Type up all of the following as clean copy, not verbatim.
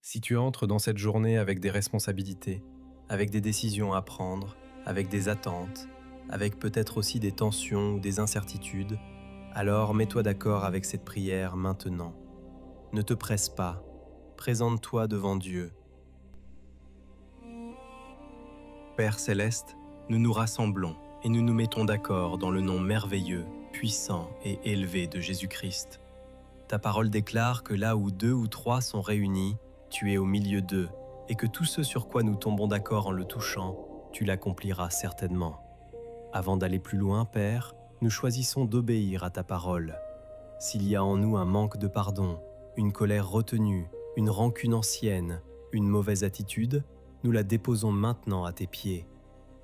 Si tu entres dans cette journée avec des responsabilités, avec des décisions à prendre, avec des attentes, avec peut-être aussi des tensions ou des incertitudes, alors mets-toi d'accord avec cette prière maintenant. Ne te presse pas, présente-toi devant Dieu. Père céleste, nous nous rassemblons et nous nous mettons d'accord dans le nom merveilleux, puissant et élevé de Jésus-Christ. Ta parole déclare que là où deux ou trois sont réunis, tu es au milieu d'eux, et que tout ce sur quoi nous tombons d'accord en le touchant, tu l'accompliras certainement. Avant d'aller plus loin, Père, nous choisissons d'obéir à ta parole. S'il y a en nous un manque de pardon, une colère retenue, une rancune ancienne, une mauvaise attitude, nous la déposons maintenant à tes pieds.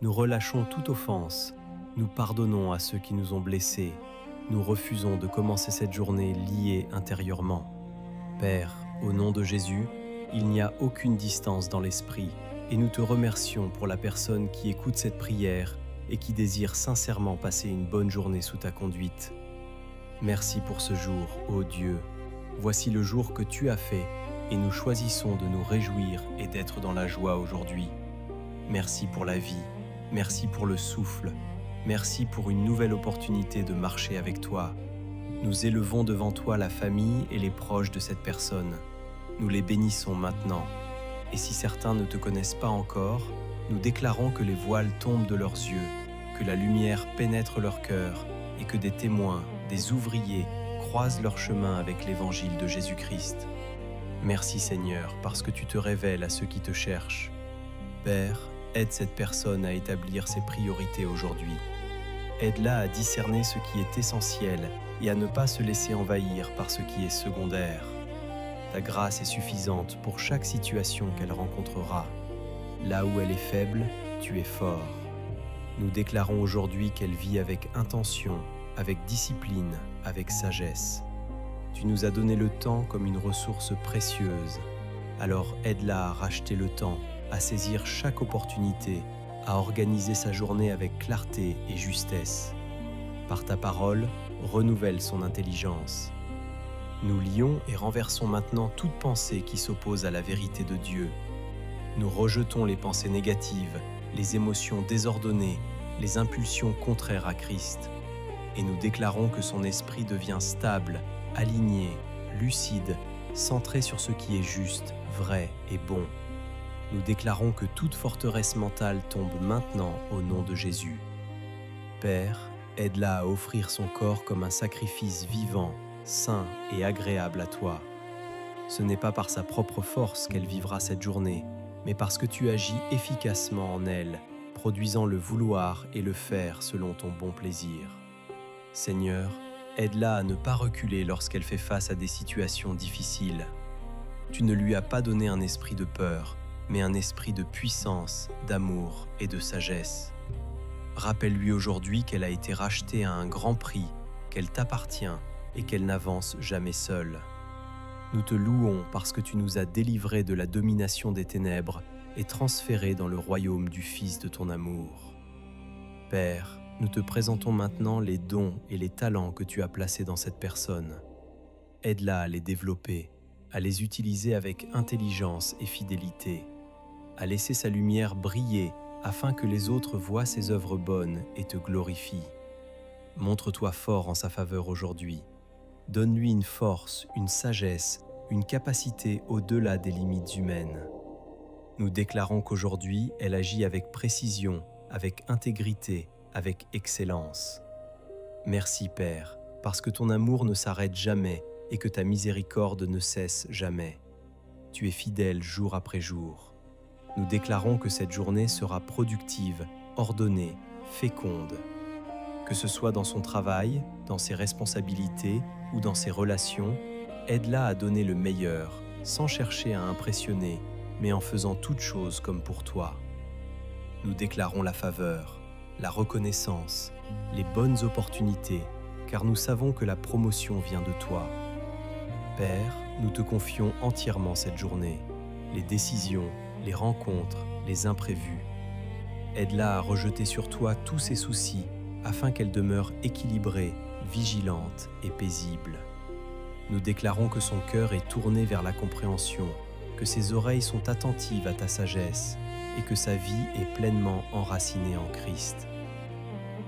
Nous relâchons toute offense, nous pardonnons à ceux qui nous ont blessés, nous refusons de commencer cette journée liée intérieurement. Père, au nom de Jésus, il n'y a aucune distance dans l'esprit et nous te remercions pour la personne qui écoute cette prière et qui désire sincèrement passer une bonne journée sous ta conduite. Merci pour ce jour, ô Dieu. Voici le jour que tu as fait et nous choisissons de nous réjouir et d'être dans la joie aujourd'hui. Merci pour la vie, merci pour le souffle, merci pour une nouvelle opportunité de marcher avec toi. Nous élevons devant toi la famille et les proches de cette personne. Nous les bénissons maintenant. Et si certains ne te connaissent pas encore, nous déclarons que les voiles tombent de leurs yeux, que la lumière pénètre leur cœur et que des témoins, des ouvriers, croisent leur chemin avec l'évangile de Jésus-Christ. Merci Seigneur, parce que tu te révèles à ceux qui te cherchent. Père, aide cette personne à établir ses priorités aujourd'hui. Aide-la à discerner ce qui est essentiel et à ne pas se laisser envahir par ce qui est secondaire. Ta grâce est suffisante pour chaque situation qu'elle rencontrera. Là où elle est faible, tu es fort. Nous déclarons aujourd'hui qu'elle vit avec intention, avec discipline, avec sagesse. Tu nous as donné le temps comme une ressource précieuse. Alors aide-la à racheter le temps, à saisir chaque opportunité, à organiser sa journée avec clarté et justesse. Par ta parole, renouvelle son intelligence. Nous lions et renversons maintenant toute pensée qui s'oppose à la vérité de Dieu. Nous rejetons les pensées négatives, les émotions désordonnées, les impulsions contraires à Christ. Et nous déclarons que son esprit devient stable, aligné, lucide, centré sur ce qui est juste, vrai et bon. Nous déclarons que toute forteresse mentale tombe maintenant au nom de Jésus. Père, aide-la à offrir son corps comme un sacrifice vivant, saint et agréable à toi. Ce n'est pas par sa propre force qu'elle vivra cette journée, mais parce que tu agis efficacement en elle, produisant le vouloir et le faire selon ton bon plaisir. Seigneur, aide-la à ne pas reculer lorsqu'elle fait face à des situations difficiles. Tu ne lui as pas donné un esprit de peur, mais un esprit de puissance, d'amour et de sagesse. Rappelle-lui aujourd'hui qu'elle a été rachetée à un grand prix, qu'elle t'appartient et qu'elle n'avance jamais seule. Nous te louons parce que tu nous as délivrés de la domination des ténèbres et transférés dans le royaume du Fils de ton amour. Père, nous te présentons maintenant les dons et les talents que tu as placés dans cette personne. Aide-la à les développer, à les utiliser avec intelligence et fidélité, à laisser sa lumière briller afin que les autres voient ses œuvres bonnes et te glorifient. Montre-toi fort en sa faveur aujourd'hui. Donne-lui une force, une sagesse, une capacité au-delà des limites humaines. Nous déclarons qu'aujourd'hui, elle agit avec précision, avec intégrité, avec excellence. Merci Père, parce que ton amour ne s'arrête jamais et que ta miséricorde ne cesse jamais. Tu es fidèle jour après jour. Nous déclarons que cette journée sera productive, ordonnée, féconde. Que ce soit dans son travail, dans ses responsabilités ou dans ses relations, aide-la à donner le meilleur, sans chercher à impressionner, mais en faisant toutes choses comme pour toi. Nous déclarons la faveur, la reconnaissance, les bonnes opportunités, car nous savons que la promotion vient de toi. Père, nous te confions entièrement cette journée, les décisions, les rencontres, les imprévus. Aide-la à rejeter sur toi tous ses soucis, afin qu'elle demeure équilibrée, vigilante et paisible. Nous déclarons que son cœur est tourné vers la compréhension, que ses oreilles sont attentives à ta sagesse et que sa vie est pleinement enracinée en Christ.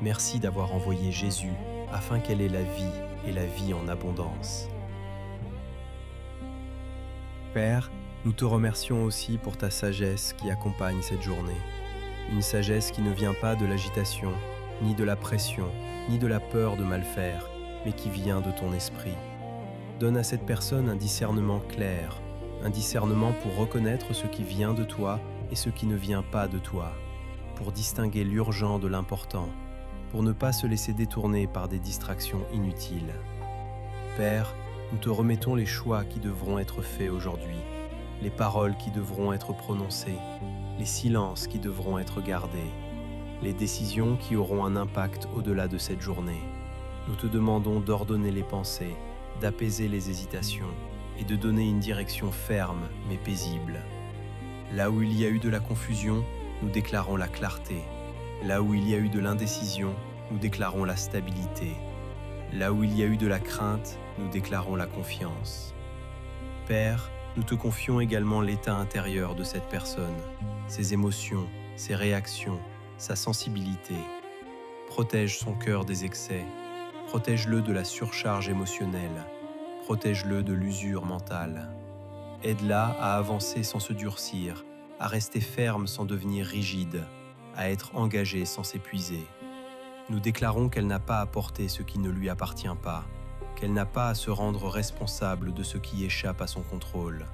Merci d'avoir envoyé Jésus afin qu'elle ait la vie et la vie en abondance. Père, nous te remercions aussi pour ta sagesse qui accompagne cette journée. Une sagesse qui ne vient pas de l'agitation, ni de la pression, ni de la peur de mal faire, mais qui vient de ton esprit. Donne à cette personne un discernement clair, un discernement pour reconnaître ce qui vient de toi et ce qui ne vient pas de toi, pour distinguer l'urgent de l'important, pour ne pas se laisser détourner par des distractions inutiles. Père, nous te remettons les choix qui devront être faits aujourd'hui, les paroles qui devront être prononcées, les silences qui devront être gardés, les décisions qui auront un impact au-delà de cette journée. Nous te demandons d'ordonner les pensées, d'apaiser les hésitations et de donner une direction ferme mais paisible. Là où il y a eu de la confusion, nous déclarons la clarté. Là où il y a eu de l'indécision, nous déclarons la stabilité. Là où il y a eu de la crainte, nous déclarons la confiance. Père, nous te confions également l'état intérieur de cette personne, ses émotions, ses réactions, sa sensibilité. Protège son cœur des excès, protège-le de la surcharge émotionnelle, protège-le de l'usure mentale. Aide-la à avancer sans se durcir, à rester ferme sans devenir rigide, à être engagée sans s'épuiser. Nous déclarons qu'elle n'a pas à porter ce qui ne lui appartient pas, qu'elle n'a pas à se rendre responsable de ce qui échappe à son contrôle,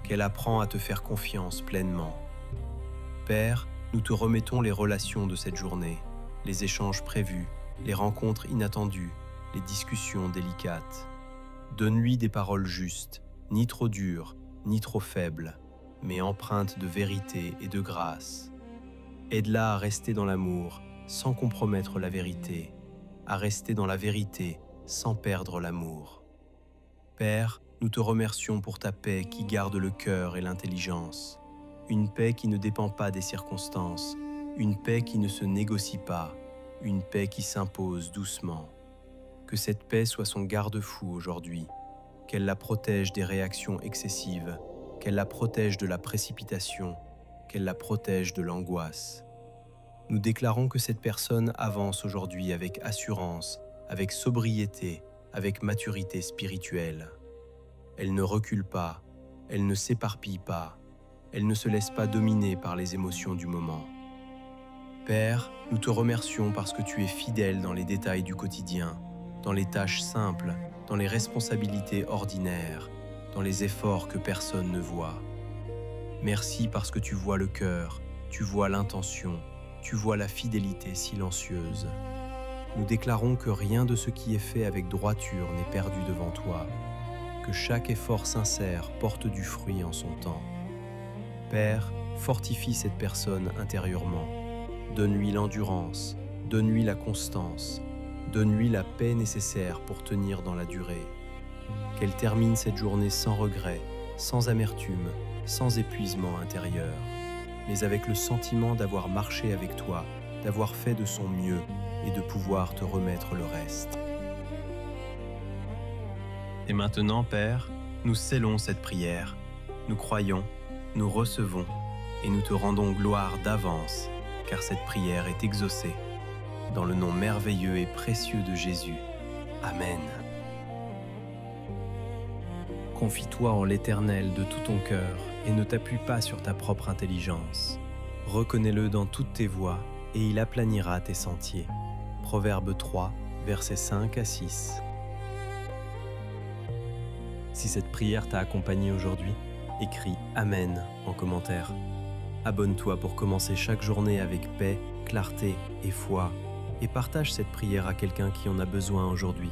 qu'elle apprend à te faire confiance pleinement. Père, nous te remettons les relations de cette journée, les échanges prévus, les rencontres inattendues, les discussions délicates. Donne-lui des paroles justes, ni trop dures, ni trop faibles, mais empreintes de vérité et de grâce. Aide-la à rester dans l'amour, sans compromettre la vérité, à rester dans la vérité, sans perdre l'amour. Père, nous te remercions pour ta paix qui garde le cœur et l'intelligence. Une paix qui ne dépend pas des circonstances, une paix qui ne se négocie pas, une paix qui s'impose doucement. Que cette paix soit son garde-fou aujourd'hui, qu'elle la protège des réactions excessives, qu'elle la protège de la précipitation, qu'elle la protège de l'angoisse. Nous déclarons que cette personne avance aujourd'hui avec assurance, avec sobriété, avec maturité spirituelle. Elle ne recule pas, elle ne s'éparpille pas, elle ne se laisse pas dominer par les émotions du moment. Père, nous te remercions parce que tu es fidèle dans les détails du quotidien, dans les tâches simples, dans les responsabilités ordinaires, dans les efforts que personne ne voit. Merci parce que tu vois le cœur, tu vois l'intention, tu vois la fidélité silencieuse. Nous déclarons que rien de ce qui est fait avec droiture n'est perdu devant toi, que chaque effort sincère porte du fruit en son temps. Père, fortifie cette personne intérieurement. Donne-lui l'endurance, donne-lui la constance, donne-lui la paix nécessaire pour tenir dans la durée. Qu'elle termine cette journée sans regret, sans amertume, sans épuisement intérieur, mais avec le sentiment d'avoir marché avec toi, d'avoir fait de son mieux et de pouvoir te remettre le reste. Et maintenant, Père, nous scellons cette prière. Nous croyons, nous recevons et nous te rendons gloire d'avance, car cette prière est exaucée. Dans le nom merveilleux et précieux de Jésus. Amen. Confie-toi en l'Éternel de tout ton cœur et ne t'appuie pas sur ta propre intelligence. Reconnais-le dans toutes tes voies et il aplanira tes sentiers. Proverbe 3, versets 5 à 6. Si cette prière t'a accompagné aujourd'hui, écris Amen en commentaire. Abonne-toi pour commencer chaque journée avec paix, clarté et foi et partage cette prière à quelqu'un qui en a besoin aujourd'hui.